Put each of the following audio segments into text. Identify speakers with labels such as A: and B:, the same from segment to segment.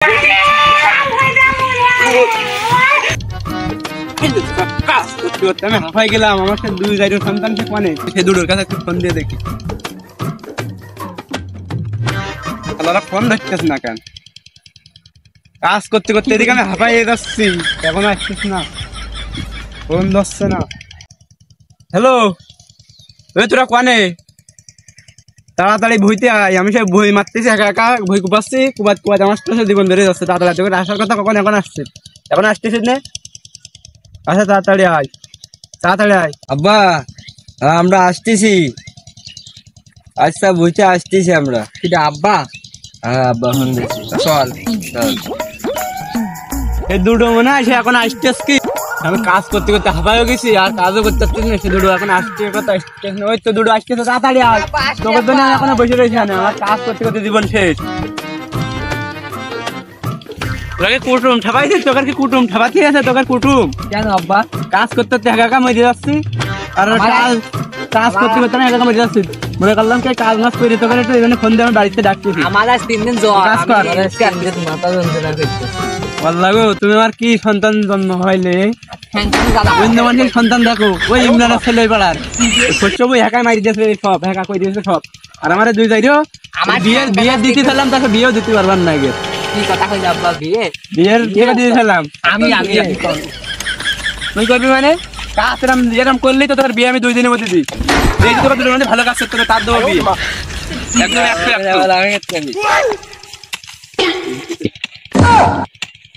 A: আমি হাঁপাই গেলাম, আমার সে দুই গাড়ির সন্তান সে কোনে, সে দুটোর কাছে একটু ফোন দিয়ে দেখি। ফোন ধরতেছ না কেন? কাজ করতে করতে এদিকে আমি হাঁপাই যাচ্ছি, এখন আসছিস না, ফোন ধরছে না। হ্যালো, ওই তোরা কোনে? তাড়াতাড়ি ভুইতে আয়, আমি সে ভুই মারতেছি একা একা, ভুই কুপাচ্ছি, কুপাত কুপাত আমার জীবন বেড়ে যাচ্ছে। তাড়াতাড়ি করে আসার কথা কখন? এখন আসছে, এখন আসতেছিস না? আচ্ছা তাড়াতাড়ি আয়, তাড়াতাড়ি আয়।
B: আব্বা আমরা আসতেছি, আচ্ছা বুঝতে আসতেছি আমরা।
A: এটা আব্বা?
B: হ্যাঁ আব্বা ফোন দিচ্ছি, চল চল।
A: এই দুটো মনে হয় সে এখন আসতেছ কি? আমি কাজ করতে করতে হাঁপাইও গেছি, আর কাজও করতে পারতেছি না। সে দুটো এখন আসতে কথা আসতেছ না, ওই তো দুটো আসতেছে, তাড়াতাড়ি আয়। তোকে জন্য এখনো বসে রয়েছে না, আমার কাজ করতে করতে জীবন শেষ। তোকে কুটুম ঠাপাইছিস? তোকে কি কুটুম ঠাপাতি আছে? তোকে কুটুম
B: কেন আব্বা?
A: কাজ করতে করতে একা একা মরে যাচ্ছি, আর কাজ করতে করতে না একা একা মরে যাচ্ছি। মনে করলাম কি কাজ মাস করে তোকে একটু এই জন্য ফোন দিয়ে আমি বাড়িতে ডাকতেছি।
B: আমার আজ 3 দিন জ্বর,
A: কাজ কর।
B: মাথা যন্ত্রণা করছে।
A: বললা গো, তুমি আমার কি সন্তান জন্ম হইলে? অন্য মানুষের সন্তান দেখো, ওই ইমরানের ছেলে পাড়ার ছোট্ট বই একাই মারি দিয়েছে সব, একা কই দিয়েছে সব। আর আমার দুই যাইরো বিয়ে দিতে ফেললাম, তাকে বিয়েও দিতে পারবার না। গে
B: কি কথা কইলে আব্বা?
A: বিয়ের টাকা দিয়ে ফেললাম
B: আমি
A: তুই করবি মানে? কাজ এরম করলেই তো তোর বিয়ে আমি 2 দিনের মধ্যে দিই। এই তো তোর মধ্যে ভালো কাজ করতে হবে, তার দেবো বিয়ে একদম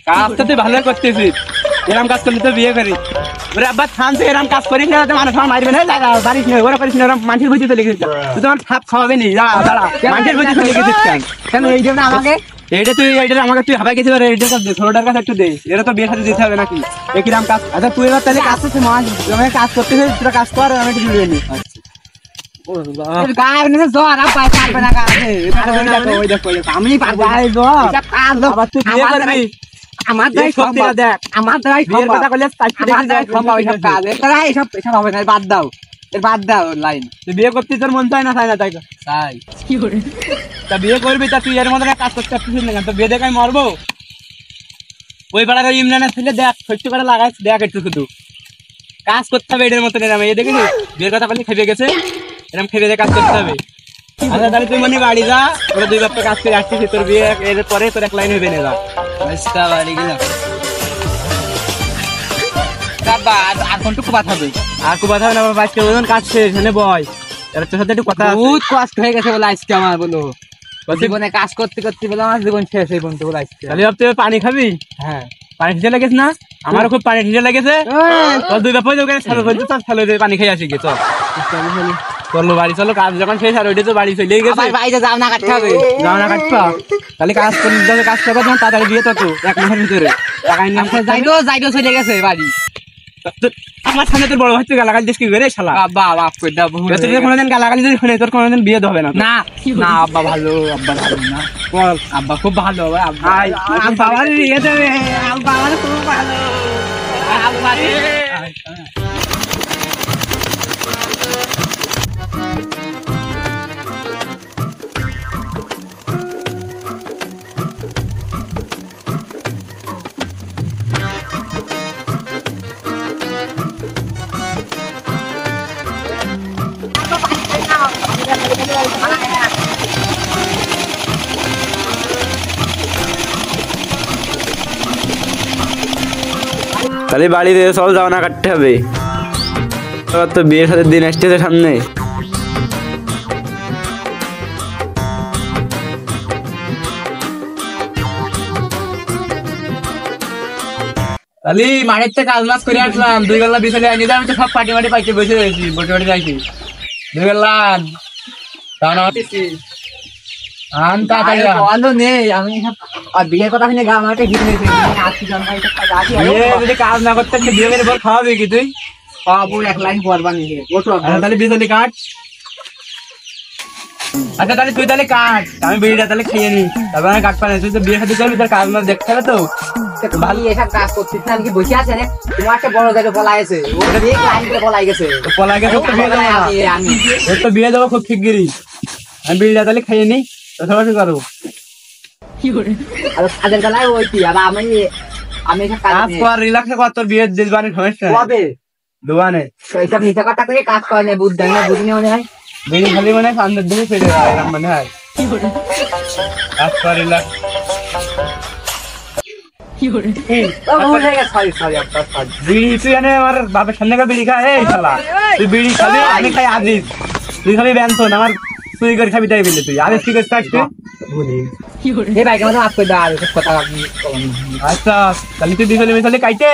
A: কাজটা তুই ভালো করতেছিস। এরম কাজ করলে তো বিয়ে করি। ওরে আব্বা থাম, তুই এরম কাজ করিস না, মানুষ আমার মারবে না। বাড়িস না, ওরা করিস না, মানুষের বুঝি চলে গেছিস। তুই তো আমার সাপ খাওয়াবে নি, দাঁড়া, মানুষের বুঝি চলে গেছিস কেন? কেন এই জন্য আমাকে এইটা তুই এইটা আমাকে তুই হাবাই গেছিস, এইটা ছোটটার কাছে একটু দে। এটা তো বিয়ের সাথে দিতে হবে নাকি? কিরাম কাজ? আচ্ছা তুই এবার তাহলে কাজ করছিস, মাস কাজ করতেছিস, তোরা কাজ কর, আমি একটু দিবে নি। আমি পারবো আমার দেখ, আমার কথা বলে হবে না, বাদ দাও, বাদ দাও লাইন। তুই বিয়ে করতে তোর মন চায় না? চাই না? তাই তাই কি করে তা বিয়ে করবি? তা তুই এর মধ্যে কাজ করতে পারছিস না, তো বিয়ে দেখে আমি মরবো? ওই পাড়ার ওই ইমরানের ছেলে দেখ, সত্যি করে লাগাইছ, দেখ একটু শুধু কাজ করতে হবে এটার মতন। এরম এই দেখেছিস বিয়ের কথা বলে খেপে গেছে, এরকম খেপে কাজ করতে হবে। আচ্ছা তাহলে তুই মানে বাড়ি যা, ওরা 2 বাপ্পা কাজ করে আসছিস, তোর বিয়ে এর পরে তোর এক লাইন হবে না। যা
B: বাড়ি গেলাম। আর কোনটুকু কথা হবে?
A: আর কো কথা না, আজকে ওজন কাজ শেষ এখানে বয়, এর তোর সাথে একটু কথা।
B: বহুত কষ্ট হয়ে গেছে বলে আজকে আমার, বলো জীবনে কাজ করতে করতে বলে আমার জীবন শেষ এই বন্ধু বলে আজকে।
A: তাহলে তুই পানি খাবি?
B: হ্যাঁ
A: পানি ঠিজে লেগেছে না? আমারও খুব পানি ঠিজে লেগেছে। তোর 2 বাপ্পা দোকানে ছালো ফেলতে, তোর ছালো পানি খেয়ে আসি গে। চল চলো বাড়ি চলো, কাজ যখন শেষ আর ওইটা তো বাড়ি চলেই গেছে।
B: বাড়িতে যাও না, কাটতে হবে,
A: যাও না কাটবা? তাহলে কাজ করতে কাজ করবা, তোমার তাড়াতাড়ি বিয়ে তো 1 মাসের ভিতরে টাকা ইনকাম করে
B: যাইতো চলে গেছে বাড়ি।
A: আমার সামনে তোর বড় ভাই তুই গালাগালি দিস কি করে? শালা
B: আব্বা বাপ কই দাও,
A: কোনোদিন গালাগালি যদি শুনে তোর কোনোদিন বিয়ে হবে না।
B: না না আব্বা ভালো, আব্বা ভালো না,
A: বল
B: আব্বা খুব ভালো, আব্বা
A: বাবার বিয়ে দেবে, বাবার খুব ভালো আব্বা। তাহলে বাড়িতে চল, যাও না কাটতে হবে, তো বিয়ের সাথে দিন আসতেছে সামনে। তাহলে মাঠের থেকে কাজ মাছ করে আসলাম, 2 বেলা বিছালে আনি আমি তো সব পাটি মাটি পাইতে বসে রয়েছি, বটি বাটি যাইছি 2 বেলা কাজ না করতে বিয়ে বল খাওয়াবি কি তুই?
B: খাওয়াবো, 1 লাইন পরবা নিয়ে।
A: তাহলে বিছালি কাট। আচ্ছা তাহলে তুই তাহলে কাট, আমি বিড়িটা তাহলে খেয়ে নি, তারপর আমি কাট পানি। তুই তো বিয়ে খাতে চলবি, তোর কাজ মাছ দেখতে হবে তো।
B: ভালো এসব কাজ করছিস না, কি বসে আছে রে? তোমার একটা বড় জায়গায় পলাই আছে, ওটা দিয়ে লাইন করে পলাই গেছে,
A: পলাই গেছে তো বিয়ে দেবো আমি, তো বিয়ে দেবো খুব শিগগিরই। আমি বিড়িটা তাহলে খেয়ে নি, তো সবাই করবো।
B: আর কাজের বেলায় ওই কি আর আমি এসব কাজ
A: কাজ কর রিল্যাক্সে কর, তোর বিয়ের দিলবানি সমস্যা নেই।
B: কবে
A: দোকানে
B: এইসব নিচা কথা করে কাজ করে না, বুঝ দেয় না, বুঝিনি মনে হয়।
A: বিড়ি খালি মনে হয় সামনের দিকে ফেলে দেয়, এরকম মনে হয়। কাজ কর রিল্যাক্স।
B: ও, ভুল হয়ে গেছে, sorry, আপনার sorry।
A: বিড়ি তুই এনে আমার বাপের সামনে গিয়ে বিড়ি খা, এই শালা তুই বিড়ি খাবি, আমি খাই আজিজ, তুই খাবি ব্যঞ্জন, আমার তুই করে খাবি তাই বললি তুই আজিজ কি করতে আসছিস?
B: এই ভাইকে আমাকে মাফ করে দাও, আর এসব কথা আপনি বলেন না।
A: আচ্ছা তাহলে তুই দিছলি মিছলি কাইতে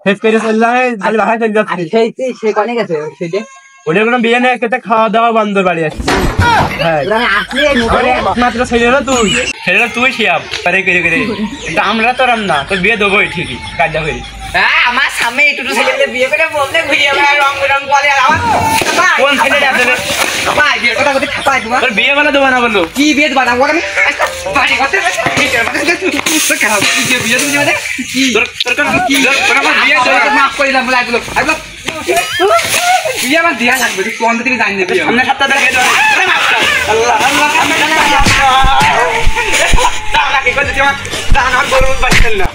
A: ফেস করে চললাম, খালি বাসায় চলে
B: আর
A: যাচ্ছিস।
B: সে কনে গেছে সেটা?
A: ওদের কোনো বিয়ে নেই, খেতে খাওয়া দাওয়া বন্ধ বাড়ি আসছিস। হ্যাঁ
B: ওরা আমি আসলে এই মোবাইলে
A: একমাত্র ছেলেরা তুই শিয়াব করে করে করে, কিন্তু আমরা তো রান্না, তোর বিয়ে দেবোই ঠিকই কাজটা করি।
B: হ্যাঁ, আমার সামনে এই টুটু ছেলেদের বিয়ে করে বলতে ঘুরিয়ে বেড়ায়, রং বেরং বলে, আর আমার
A: কোন ছেলেটা আছে রে?
B: ভাই বিয়ের কথা বলতে খাপায় তোমার।
A: তোর বিয়ে বলা দেবো না বললো?
B: কি বিয়ে বানাবো আমি? বাড়ি করতে বিয়ে তুমি মানে কি মাফ করে দিলাম বলে আসলো বিয়ে আমার দেয়া লাগবে, তুই কোন থেকে জানি না বিয়ে
A: সামনে সপ্তাহ ধরে বিয়ে দেবো। আল্লাহ আল্লাহ সামনে দাঁড়া কি করছিস আমার? দাঁড়া আমার গরু বাঁচতেন না।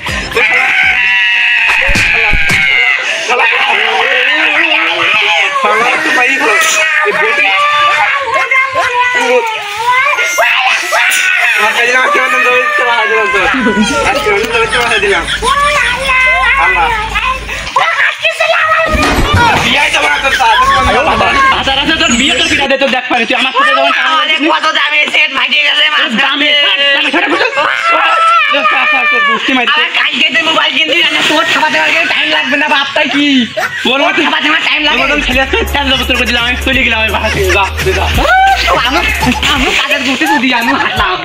B: মোবাইল কিনতে তোর খাবার টাইম লাগবে না, বাপটাই কি খাবার টাইম লাগে?
A: আমি চলে গেলাম
B: আমি কাজের গুটি যদি আমি হাঁটলাম।